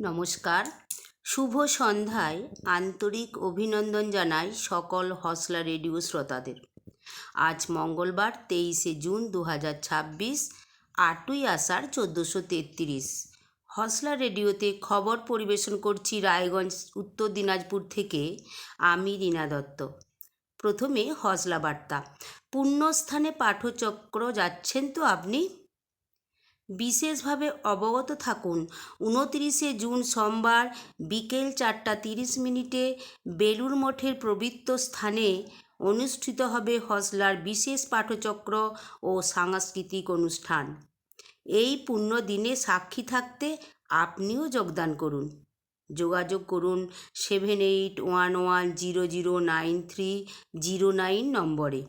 নমস্কার, শুভ সন্ধ্যায় আন্তরিক অভিনন্দন জানাই সকল হসলা রেডিও শ্রোতাদের। আজ মঙ্গলবার 23শে জুন 2026, 8ই আষাঢ় 1433। হসলা রেডিওতে খবর পরিবেশন করছি রায়গঞ্জ, উত্তর দিনাজপুর থেকে আমি রীনা দত্ত। প্রথমে হসলা বার্তা। পুণ্যস্থানে পাঠচক্র যাচ্ছেন তো আপনি? বিশেষভাবে অবগত থাকুন, 29শে জুন সোমবার বিকেল 4:30 বেলুর মঠের পবিত্র স্থানে অনুষ্ঠিত হবে হসলার বিশেষ পাঠচক্র ও সাংস্কৃতিক অনুষ্ঠান। এই পুণ্য দিনে সাক্ষী থাকতে আপনিও যোগদান করুন। যোগাযোগ করুন 7811009309 নম্বরে।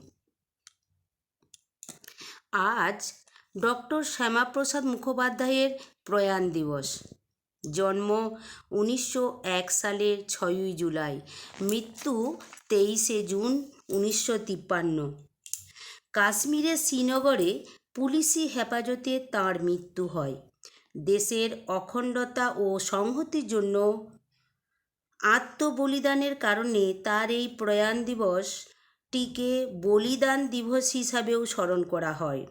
আজ ডক্টর শ্যামাপ্রসাদ মুখোপাধ্যায়ের প্রয়াণ দিবস। জন্ম 1901 সালের 6ই জুলাই, মৃত্যু 23শে জুন 1953। কাশ্মীরের শ্রীনগরে পুলিশি হেফাজতে তাঁর মৃত্যু হয়। দেশের অখণ্ডতা ও সংহতির জন্য আত্মবলিদানের কারণে তার এই প্রয়াণ দিবসটিকে বলিদান দিবস হিসাবেও স্মরণ করা হয়।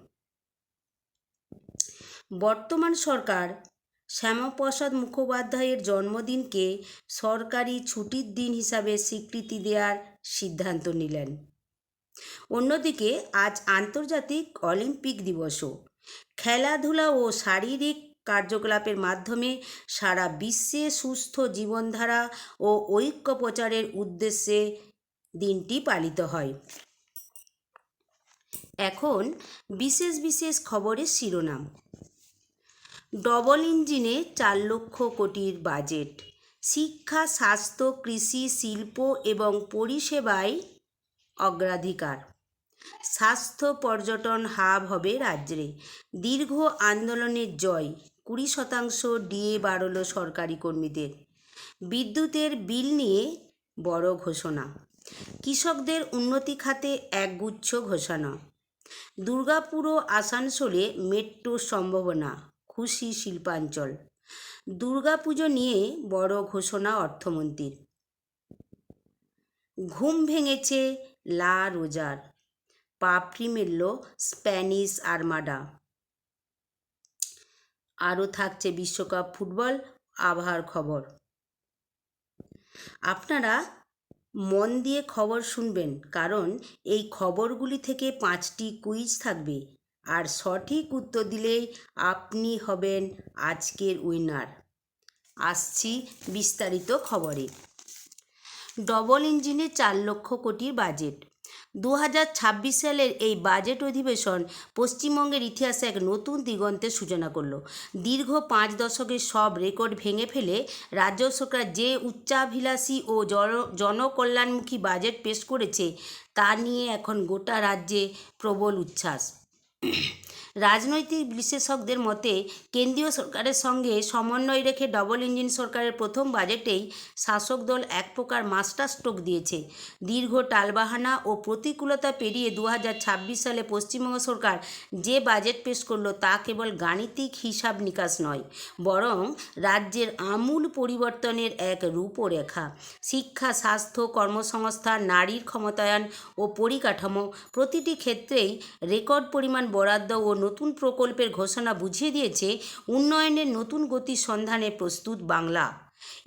বর্তমান সরকার শ্যামাপ্রসাদ মুখোপাধ্যায়ের জন্মদিনকে সরকারি ছুটির দিন হিসাবে স্বীকৃতি দেওয়ার সিদ্ধান্ত নিলেন। অন্যদিকে আজ আন্তর্জাতিক অলিম্পিক দিবসও। খেলাধুলা ও শারীরিক কার্যকলাপের মাধ্যমে সারা বিশ্বে সুস্থ জীবনধারা ও ঐক্য প্রচারের উদ্দেশ্যে দিনটি পালিত হয়। এখন বিশেষ বিশেষ খবরের শিরোনাম। ডবল ইঞ্জিনে 4 লক্ষ কোটির বাজেট। শিক্ষা, স্বাস্থ্য, কৃষি, শিল্প এবং পরিষেবায় অগ্রাধিকার। স্বাস্থ্য পর্যটন হাব হবে রাজ্যে। দীর্ঘ আন্দোলনের জয়, 20% ডিএ বাড়ল সরকারি কর্মীদের। বিদ্যুতের বিল নিয়ে বড় ঘোষণা। কৃষকদের উন্নতি খাতে একগুচ্ছ ঘোষণা। দুর্গাপুর ও আসানসোলে মেট্রোর সম্ভাবনা, খুশি শিল্পাঞ্চল। দুর্গাপুজো নিয়ে বড় ঘোষণা অর্থমন্ত্রীর। ঘুম ভেঙেছে লা রোজার, পাপড়ি মেলল স্প্যানিশ আর্মাডা। আরও থাকছে বিশ্বকাপ ফুটবল, আবহাওয়ার খবর। আপনারা মন দিয়ে খবর শুনবেন, কারণ এই খবরগুলি থেকে 5টি কুইজ থাকবে, আর সঠিক উত্তর দিলেই আপনি হবেন আজকের উইনার। আসছি বিস্তারিত খবরে। ডবল ইঞ্জিনে 4 লক্ষ কোটির বাজেট। 2026 সালের এই বাজেট অধিবেশন পশ্চিমবঙ্গের ইতিহাসে এক নতুন দিগন্তের সূচনা করল। দীর্ঘ 5 দশকের সব রেকর্ড ভেঙে ফেলে রাজ্য সরকার যে উচ্চাভিলাষী ও জনকল্যাণমুখী বাজেট পেশ করেছে, তা নিয়ে এখন গোটা রাজ্যে প্রবল উচ্ছ্বাস। রাজনৈতিক বিশ্লেষকদের মতে, কেন্দ্রীয় সরকারের সঙ্গে সমন্বয় রেখে ডবল ইঞ্জিন সরকারের প্রথম বাজেটেই শাসক দল এক প্রকার মাস্টার স্ট্রোক দিয়েছে। দীর্ঘ টালবাহানা ও প্রতিকূলতা পেরিয়ে 2026 সালে পশ্চিমবঙ্গ সরকার যে বাজেট পেশ করল, তা কেবল গাণিতিক হিসাব নিকাশ নয়, বরং রাজ্যের আমূল পরিবর্তনের এক রূপরেখা। শিক্ষা, স্বাস্থ্য, কর্মসংস্থান, নারীর ক্ষমতায়ন ও পরিকাঠামো, প্রতিটি ক্ষেত্রেই রেকর্ড পরিমাণ বরাদ্দ ও নতুন প্রকল্পের ঘোষণা বুঝিয়ে দিয়েছে উন্নয়নের নতুন গতির সন্ধানে প্রস্তুত বাংলা।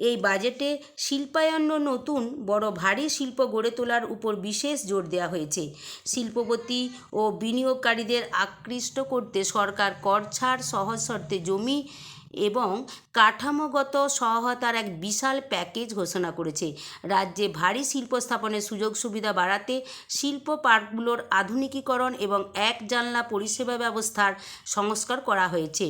এই বাজেটে শিল্পায়ন, নতুন বড় ভারী শিল্প গড়ে তোলার উপর বিশেষ জোর দেওয়া হয়েছে। শিল্পপতি ও বিনিয়োগকারীদের আকৃষ্ট করতে সরকার কর ছাড়, সহজ শর্তে জমি এবং কাঠামোগত সহায়তার এক বিশাল প্যাকেজ ঘোষণা করেছে। রাজ্যে ভারী শিল্প স্থাপনের সুযোগ সুবিধা বাড়াতে শিল্প পার্কগুলোর আধুনিকীকরণ এবং এক জানলা পরিষেবা ব্যবস্থার সংস্কার করা হয়েছে,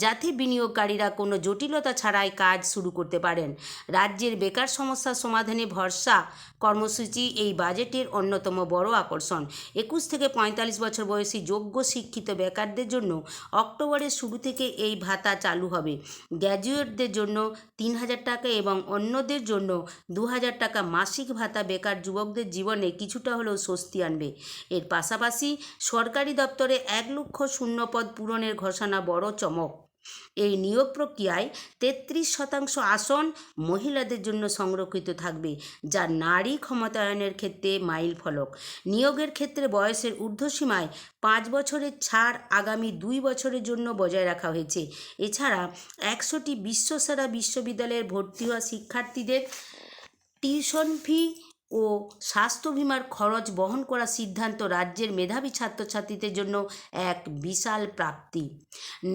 যাতে বিনিয়োগকারীরা কোনো জটিলতা ছাড়াই কাজ শুরু করতে পারেন। রাজ্যের বেকার সমস্যার সমাধানে ভরসা কর্মসূচি এই বাজেটের অন্যতম বড় আকর্ষণ। 21 থেকে 45 বছর বয়সী যোগ্য শিক্ষিত বেকারদের জন্য অক্টোবরের শুরু থেকে এই ভাতা চালু হবে। গ্র্যাজুয়েটদের জন্য 3000 টাকা এবং অন্যদের জন্য 2000 টাকা মাসিক ভাতা বেকার যুবকদের জীবনে কিছুটা হলেও স্বস্তি আনবে। এর পাশাপাশি সরকারি দপ্তরে 1 লক্ষ শূন্যপদ পূরণের ঘোষণা বড় চমক। এই নিয়োগ প্রক্রিয়ায় 33% আসন মহিলাদের জন্য সংরক্ষিত থাকবে, যা নারী ক্ষমতায়নের ক্ষেত্রে মাইল ফলক। নিয়োগের ক্ষেত্রে বয়সের ঊর্ধ্বসীমায় 5 বছরের ছাড় আগামী 2 বছরের জন্য বজায় রাখা হয়েছে। এছাড়া 100টি বিশ্বসেরা বিশ্ববিদ্যালয়ের ভর্তি হওয়া শিক্ষার্থীদের টিউশন ফি ও স্বাস্থ্য বিমার খরচ বহন করার সিদ্ধান্ত রাজ্যের মেধাবী ছাত্রছাত্রীদের জন্য এক বিশাল প্রাপ্তি।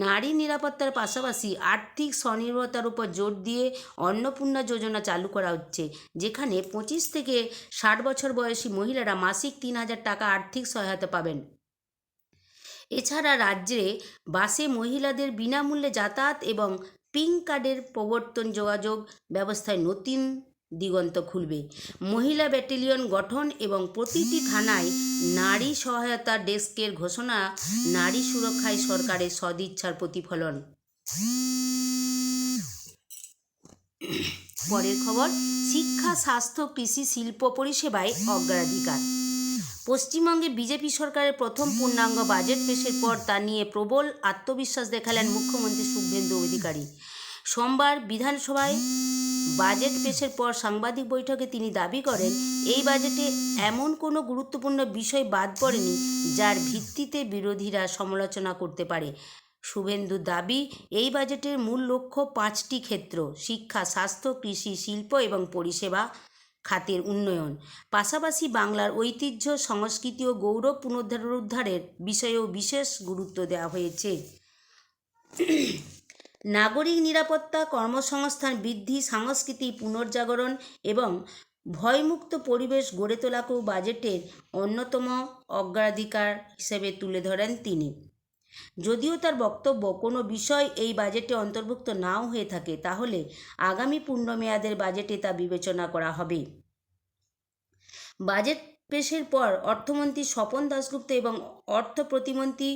নারী নিরাপত্তার পাশাপাশি আর্থিক স্বনির্ভরতার উপর জোর দিয়ে অন্নপূর্ণা যোজনা চালু করা হচ্ছে, যেখানে 25 থেকে 60 বছর বয়সী মহিলারা মাসিক 3,000 টাকা আর্থিক সহায়তা পাবেন। এছাড়া রাজ্যে বাসে মহিলাদের বিনামূল্যে যাতায়াত এবং পিঙ্ক কার্ডের প্রবর্তন যোগাযোগ ব্যবস্থায় নতুন দিগন্ত খুলবে। মহিলা ব্যাটালিয়ন গঠন এবং প্রতিটি থানায় নারী সহায়তা ডেস্কের ঘোষণা নারী সুরক্ষায় সরকারের সদিচ্ছার প্রতিফলন। পরের খবর, শিক্ষা, স্বাস্থ্য, কৃষি, শিল্প পরিষেবায় অগ্রাধিকার। পশ্চিমবঙ্গে বিজেপি সরকারের প্রথম পূর্ণাঙ্গ বাজেট পেশের পর তা নিয়ে প্রবল আত্মবিশ্বাস দেখালেন মুখ্যমন্ত্রী শুভেন্দু অধিকারী। সোমবার বিধানসভায় বাজেট পেশের পর সাংবাদিক বৈঠকে তিনি দাবি করেন, এই বাজেটে এমন কোনো গুরুত্বপূর্ণ বিষয় বাদ পড়েনি যার ভিত্তিতে বিরোধীরা সমালোচনা করতে পারে। শুভেন্দুর দাবি, এই বাজেটের মূল লক্ষ্য 5টি ক্ষেত্র: শিক্ষা, স্বাস্থ্য, কৃষি, শিল্প এবং পরিষেবা খাতের উন্নয়ন। পাশাপাশি বাংলার ঐতিহ্য, সংস্কৃতি ও গৌরব পুনরুদ্ধারের বিষয়েও বিশেষ গুরুত্ব দেওয়া হয়েছে। নাগরিক নিরাপত্তা, কর্মসংস্থান বৃদ্ধি, সাংস্কৃতিক পুনর্জাগরণ এবং ভয়মুক্ত পরিবেশ গড়ে তোলাকেও বাজেটের অন্যতম অগ্রাধিকার হিসেবে তুলে ধরেন তিনি। যদিও তার বক্তব্য, কোনো বিষয় এই বাজেটে অন্তর্ভুক্ত নাও হয়ে থাকে, তাহলে আগামী পূর্ণমেয়াদের বাজেটে তা বিবেচনা করা হবে। বাজেট পেশের পর অর্থমন্ত্রী স্বপন দাশগুপ্ত এবং অর্থ প্রতিমন্ত্রী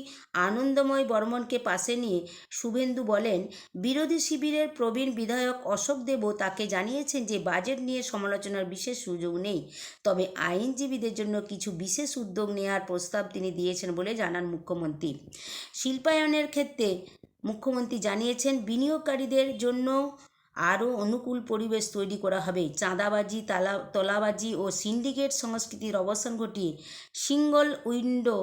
আনন্দময় বর্মনকে পাশে নিয়ে শুভেন্দু বলেন, বিরোধী শিবিরের প্রবীণ বিধায়ক অশোক দেবও তাকে জানিয়েছেন যে বাজেট নিয়ে সমালোচনার বিশেষ সুযোগ নেই, তবে আইনজীবীদের জন্য কিছু বিশেষ উদ্যোগ নেওয়ার প্রস্তাব তিনি দিয়েছেন বলে জানান মুখ্যমন্ত্রী। শিল্পায়নের ক্ষেত্রে মুখ্যমন্ত্রী জানিয়েছেন, বিনিয়োগকারীদের জন্য আরও অনুকূল পরিবেশ তৈরি করা হবে। চাঁদাবাজি, তোলাবাজি ও সিন্ডিকেট সংস্কৃতির অবসান ঘটিয়ে সিঙ্গল উইন্ডো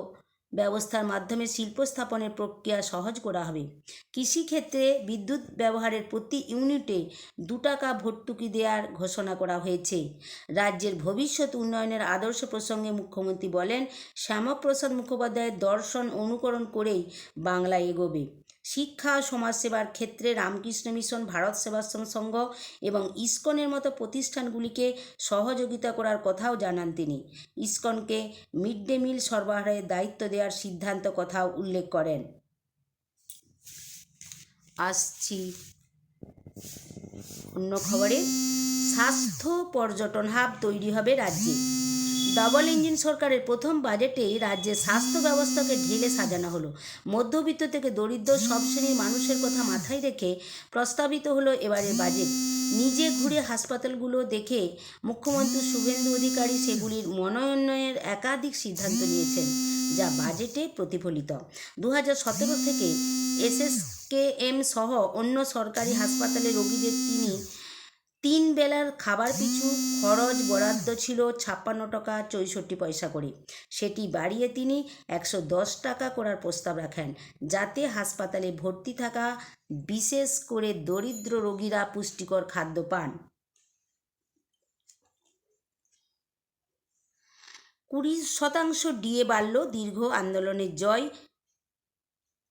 ব্যবস্থার মাধ্যমে শিল্প স্থাপনের প্রক্রিয়া সহজ করা হবে। কৃষিক্ষেত্রে বিদ্যুৎ ব্যবহারের প্রতি ইউনিটে 2 টাকা ভর্তুকি দেওয়ার ঘোষণা করা হয়েছে। রাজ্যের ভবিষ্যৎ উন্নয়নের আদর্শ প্রসঙ্গে মুখ্যমন্ত্রী বলেন, শ্যামাপ্রসাদ মুখোপাধ্যায়ের দর্শন অনুকরণ করেই বাংলা এগোবে। শিক্ষা ও সমাজসেবার ক্ষেত্রে রামকৃষ্ণ মিশন, ভারত সেবাশ্রম সংঘ এবং ইসকনের মতো প্রতিষ্ঠানগুলিকে সহযোগিতা করার কথাও জানান তিনি। ইসকনকে মিড ডে মিল সরবরাহের দায়িত্ব দেওয়ার সিদ্ধান্ত কথাও উল্লেখ করেন। আসছি অন্য খবরে, স্বাস্থ্য পর্যটন হাব তৈরি হবে রাজ্যে। ডাবল ইঞ্জিন সরকারের প্রথম বাজেটেই রাজ্যের স্বাস্থ্য ব্যবস্থাকে ঢেলে সাজানো হলো। মধ্যবিত্ত থেকে দরিদ্র সব শ্রেণীর মানুষের কথা মাথায় রেখে প্রস্তাবিত হলো এবারের বাজেট। নিজে ঘুরে হাসপাতালগুলো দেখে মুখ্যমন্ত্রী শুভেন্দু অধিকারী সেগুলির মনোন্নয়নের একাধিক সিদ্ধান্ত নিয়েছেন, যা বাজেটে প্রতিফলিত। 2017 থেকে SSKM সহ অন্য সরকারি হাসপাতালে রোগীদের 3 বেলার খাবার পিছু খরচ বরাদ্দ ছিল 56 টাকা 64 পয়সা করে। সেটি বাড়িয়ে তিনি 110 টাকা করার প্রস্তাব রাখেন, যাতে হাসপাতালে ভর্তি থাকা বিশেষ করে দরিদ্র রোগীরা পুষ্টিকর খাদ্য পান। 20% ডিএ বাড়ল, দীর্ঘ আন্দোলনের জয়,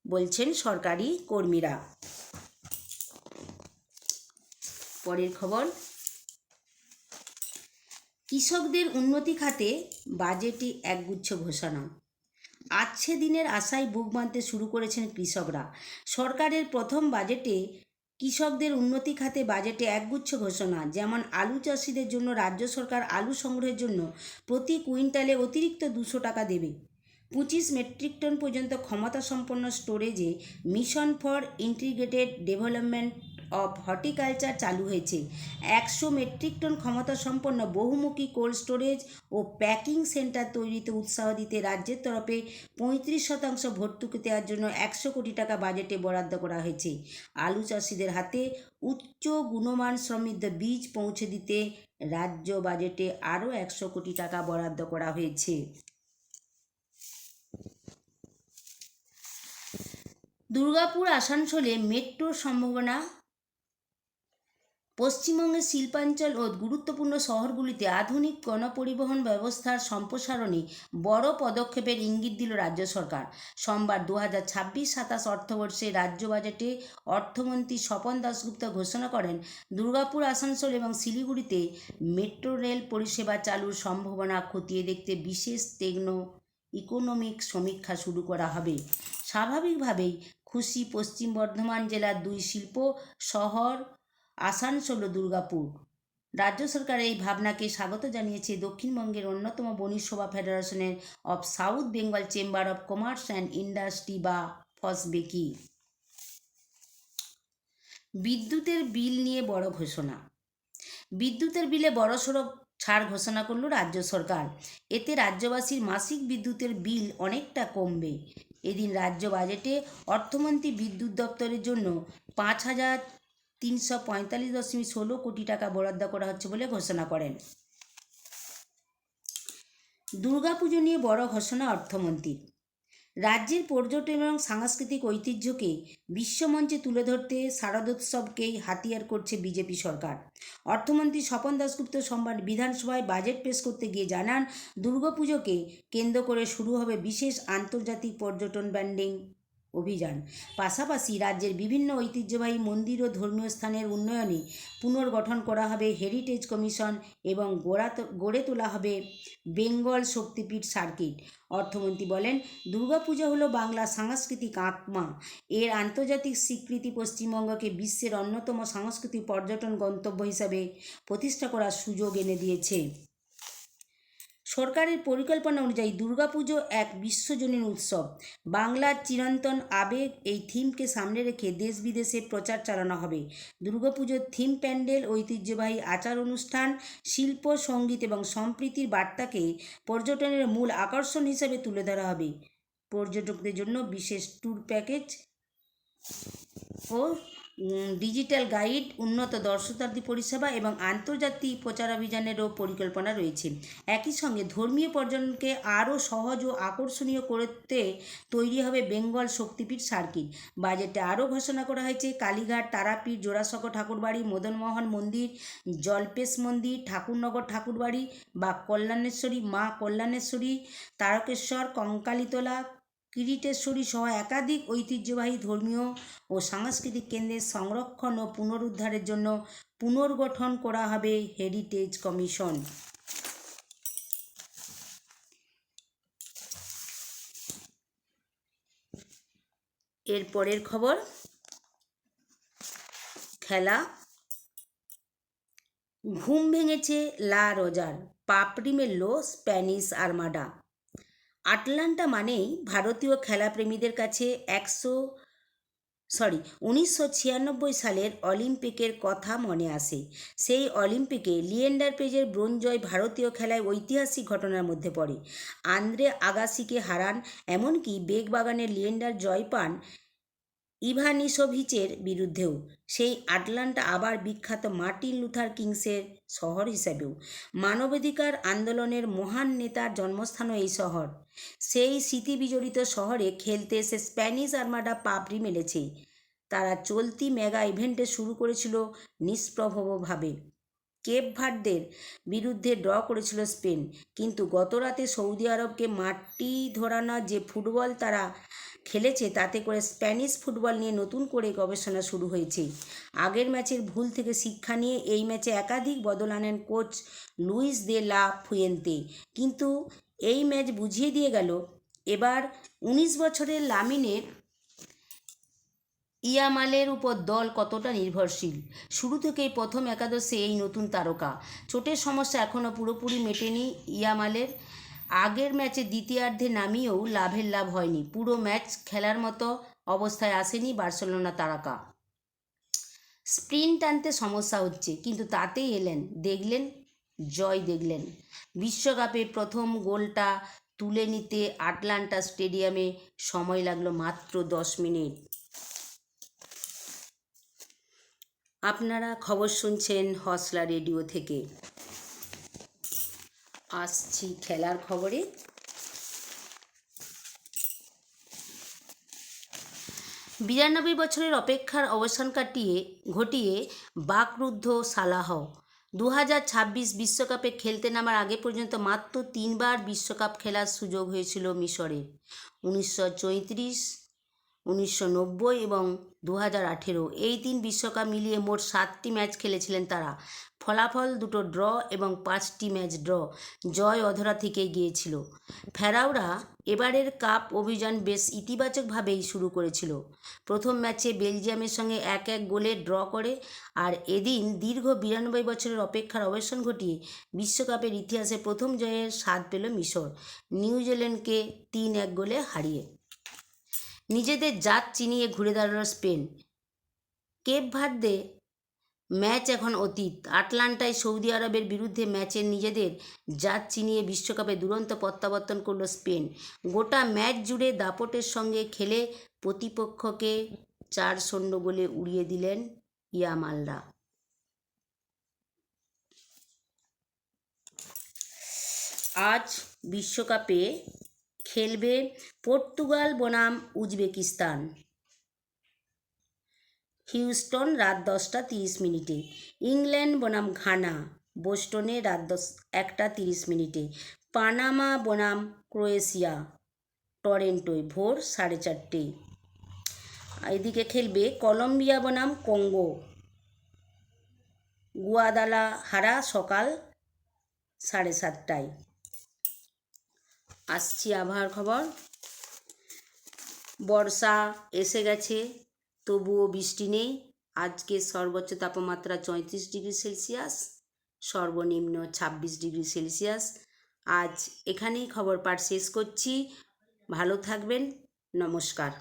বলছেন সরকারি কর্মীরা। পরের খবর, কৃষকদের উন্নতি খাতে বাজেটে একগুচ্ছ ঘোষণা। আছে দিনের আশায় বুক বাঁধতে শুরু করেছেন কৃষকরা। সরকারের প্রথম বাজেটে কৃষকদের উন্নতি খাতে বাজেটে একগুচ্ছ ঘোষণা, যেমন আলু চাষিদের জন্য রাজ্য সরকার আলু সংগ্রহের জন্য প্রতি কুইন্টালে অতিরিক্ত 200 টাকা দেবে। 25 মেট্রিক টন পর্যন্ত ক্ষমতাসম্পন্ন স্টোরেজে mission for integrated development of horticulture চালু হয়েছে। 100 মেট্রিক টন ক্ষমতা সম্পন্ন বহুমুখী কোল্ড স্টোরেজ ও প্যাকিং সেন্টার তৈরিতে উৎসাহ দিতে রাজ্যের তরফে 35% ভর্তুকি দেওয়ার জন্য 100 কোটি টাকা বাজেটে বরাদ্দ করা হয়েছে। আলু চাষিদের হাতে উচ্চ গুণমান সমৃদ্ধ বীজ পৌঁছে দিতে রাজ্য বাজেটে আরও 100 কোটি টাকা বরাদ্দ করা হয়েছে। দুর্গাপুর আসানসোলে মেট্রোর সম্ভাবনা। পশ্চিমবঙ্গের শিল্পাঞ্চল ও গুরুত্বপূর্ণ শহরগুলিতে আধুনিক গণপরিবহন ব্যবস্থার সম্প্রসারণে বড় পদক্ষেপের ইঙ্গিত দিল রাজ্য সরকার। সোমবার 2026-27 অর্থবর্ষে রাজ্য বাজেটে অর্থমন্ত্রী স্বপন দাশগুপ্ত ঘোষণা করেন, দুর্গাপুর, আসানসোল এবং শিলিগুড়িতে মেট্রো রেল পরিষেবা চালুর সম্ভাবনা খতিয়ে দেখতে বিশেষ ইকোনমিক সমীক্ষা শুরু করা হবে। স্বাভাবিকভাবেই খুশি পশ্চিম বর্ধমান জেলার দুই শিল্প শহর আসানসোল ও দুর্গাপুর। রাজ্য সরকার এই ভাবনাকে স্বাগত জানিয়েছে দক্ষিণবঙ্গের অন্যতম বণিক সভা ফেডারেশনের of south Bengal chamber of commerce and industry বা ফসবেকি। বিদ্যুতের বিল নিয়ে বড় ঘোষণা। বিদ্যুতের বিলে বড়সড় ছাড় ঘোষণা করল রাজ্য সরকার। এতে রাজ্যবাসীর মাসিক বিদ্যুতের বিল অনেকটা কমবে। এদিন রাজ্য বাজেটে অর্থমন্ত্রী বিদ্যুৎ দপ্তরের জন্য 5,345.16 কোটি টাকা বরাদ্দ করা হচ্ছে বলে ঘোষণা করেন। দুর্গাপুজো নিয়ে বড় ঘোষণা অর্থমন্ত্রীর। রাজ্যের পর্যটন এবং সাংস্কৃতিক ঐতিহ্যকে বিশ্বমঞ্চে তুলে ধরতে শারদোৎসবকেই হাতিয়ার করছে বিজেপি সরকার। অর্থমন্ত্রী স্বপন দাশগুপ্ত সোমবার বিধানসভায় বাজেট পেশ করতে গিয়ে জানান, দুর্গাপুজোকে কেন্দ্র করে শুরু হবে বিশেষ আন্তর্জাতিক পর্যটন ব্র্যান্ডিং অভিযান। পাশাপাশি রাজ্যের বিভিন্ন ঐতিহ্যবাহী মন্দির ও ধর্মীয় স্থানের উন্নয়নে পুনর্গঠন করা হবে হেরিটেজ কমিশন এবং গড়ে তোলা হবে বেঙ্গল শক্তিপীঠ সার্কিট। অর্থমন্ত্রী বলেন, দুর্গাপূজা হলো বাংলা সাংস্কৃতিক আত্মা। এর আন্তর্জাতিক স্বীকৃতি পশ্চিমবঙ্গকে বিশ্বের অন্যতম সাংস্কৃতিক পর্যটন গন্তব্য হিসাবে প্রতিষ্ঠা করার সুযোগ এনে দিয়েছে। সরকারের পরিকল্পনা অনুযায়ী দুর্গাপুজো এক বিশ্বজনীন উৎসব। বাংলার চিরন্তন আবেগ এই থিমকে সামনে রেখে দেশ বিদেশে প্রচার চালানো হবে। দুর্গাপুজোর থিম প্যান্ডেল, ঐতিহ্যবাহী আচার অনুষ্ঠান, শিল্প, সঙ্গীত এবং সম্প্রীতির বার্তাকে পর্যটনের মূল আকর্ষণ হিসেবে তুলে ধরা হবে। পর্যটকদের জন্য বিশেষ ট্যুর প্যাকেজ ও ডিজিটাল গাইড, উন্নত দর্শনার্থী পরিষেবা এবং আন্তর্জাতিক প্রচারাভিযানেরও পরিকল্পনা রয়েছে। একই সঙ্গে ধর্মীয় পর্যটনকে আরও সহজ ও আকর্ষণীয় করতে তৈরি হবে বেঙ্গল শক্তিপীঠ সার্কিট। বাজেটে আরও ঘোষণা করা হয়েছে কালীঘাট, তারাপীঠ, জোড়াসাঁকো ঠাকুরবাড়ি, মদনমোহন মন্দির, জল্পেশ মন্দির, ঠাকুরনগর ঠাকুরবাড়ি বা কল্যাণেশ্বরী, মা কল্যাণেশ্বরী, তারকেশ্বর, কঙ্কালীতলা, কিরিটেশ্বরী সহ একাধিক ঐতিহ্যবাহী ধর্মীয় ও সাংস্কৃতিক কেন্দ্রের সংরক্ষণ ও পুনরুদ্ধারের জন্য পুনর্গঠন করা হবে হেরিটেজ কমিশন। এরপরের খবর, খেলা। ঘুম ভেঙেছে লা রোজার, পাপড়ি মেলল স্প্যানিশ আর্মাডা। আটলান্টা মানেই ভারতীয় খেলাপ্রেমীদের কাছে 1996 সালের অলিম্পিকের কথা মনে আসে। সেই অলিম্পিকে লিয়েন্ডার পেজের ব্রোঞ্জ জয় ভারতীয় খেলায় ঐতিহাসিক ঘটনার মধ্যে পড়ে। আন্দ্রে আগাসিকে হারান, এমনকি বেগবাগানের লিয়েন্ডার জয় পান ইভানিশোভিচের বিরুদ্ধেও। সেই আটলান্টা আবার বিখ্যাত মার্টিন লুথার কিংসের শহর হিসেবেও। মানবাধিকার আন্দোলনের মহান নেতার জন্মস্থানও এই শহর। সেই স্মৃতিবিজড়িত শহরে খেলতে এসে স্প্যানিশ আর্মাডা পাপড়ি মেলেছে। তারা চলতি মেগা ইভেন্টে শুরু করেছিল নিষ্প্রভভাবে। কেপ ভার্দের বিরুদ্ধে ড্র করেছিল স্পেন, কিন্তু গতরাতে সৌদি আরবকে মাটি ধরানো যে ফুটবল তারা খেলেছে তাতে করে স্প্যানিশ ফুটবল নিয়ে নতুন করে গবেষণা শুরু হয়েছে। আগের ম্যাচের ভুল থেকে শিক্ষা নিয়ে এই ম্যাচে একাধিক বদল আনেন coach Luis de la Fuente, কিন্তু এই ম্যাচ বুঝিয়ে দিয়ে গেল এবার 19 বছরের লামিনের ইয়ামালের উপর দল কতটা নির্ভরশীল। শুরু থেকেই প্রথম একাদশে এই নতুন তারকা। চোটের সমস্যা এখনও পুরোপুরি মেটেনি ইয়ামালের। আগের ম্যাচে দ্বিতীয়ার্ধে নামিয়েও লাভের লাভ হয়নি। পুরো ম্যাচ খেলার মতো অবস্থায় আসেনি বার্সেলোনা তারকা। স্প্রিন্ট টানতে সমস্যা হচ্ছে, কিন্তু তাতেই এলেন, দেখলেন, জয় দেখলেন। বিশ্বকাপে প্রথম গোলটা তুলে নিতে আটলান্টা স্টেডিয়ামে সময় লাগলো মাত্র 10 মিনিট। আপনারা খবর শুনছেন হসলা রেডিও থেকে। আসছি খেলার খবরে। 92 বছরের অপেক্ষার অবসান ঘটিয়ে বাকরুদ্ধ সালাহ 2026 বিশ্বকাপে খেলতে নামার আগে পর্যন্ত মাত্র 3বার বিশ্বকাপ খেলার সুযোগ হয়েছিল মিশরের। 1934, 1990 এবং 2018 এই 3 বিশ্বকাপ মিলিয়ে মোট 7টি ম্যাচ খেলেছিলেন তারা। ফলাফল দুটো ড্র এবং 5টি ম্যাচ ড্র। জয় অধরা থেকেই গিয়েছিল। ফেরাওরা এবারের কাপ অভিযান বেশ ইতিবাচকভাবেই শুরু করেছিল। প্রথম ম্যাচে বেলজিয়ামের সঙ্গে 1-1 গোলে ড্র করে, আর এদিন দীর্ঘ 92 বছরের অপেক্ষার অবসান ঘটিয়ে বিশ্বকাপের ইতিহাসে প্রথম জয়ের স্বাদ পেল মিশর, নিউজিল্যান্ডকে 3-1 গোলে হারিয়ে। নিজেদের জাত চিনিয়ে ঘুরে দাঁড়ালো স্পেন। কেপ ভার্দে ম্যাচ এখন অতীত। আটলান্টায় সৌদি আরবের বিরুদ্ধে ম্যাচে নিজেদের জাত চিনিয়ে বিশ্বকাপে দুরন্ত প্রত্যাবর্তন করল স্পেন। গোটা ম্যাচ জুড়ে দাপটের সঙ্গে খেলে প্রতিপক্ষকে 4-0 গোলে উড়িয়ে দিলেন ইয়ামালরা। আজ বিশ্বকাপে খেলবে পর্তুগাল বনাম উজবেকিস্তান। হিউস্টন রাত 10:30। ইংল্যান্ড বনাম ঘানা বোস্টনে রাত 1:30। পানামা বনাম ক্রোয়েশিয়া টরেন্টোয় ভোর 4:30। এদিকে খেলবে কলম্বিয়া বনাম কঙ্গো গুয়াদালাহারা সকাল 7:30টায়। আসছি আবহাওয়ার খবর। বর্ষা এসে গেছে, তবুও বৃষ্টি নেই। আজকে সর্বোচ্চ তাপমাত্রা 34°C, সর্বনিম্ন 26°C। আজ এখানেই খবর পাঠ শেষ করছি। ভালো থাকবেন, নমস্কার।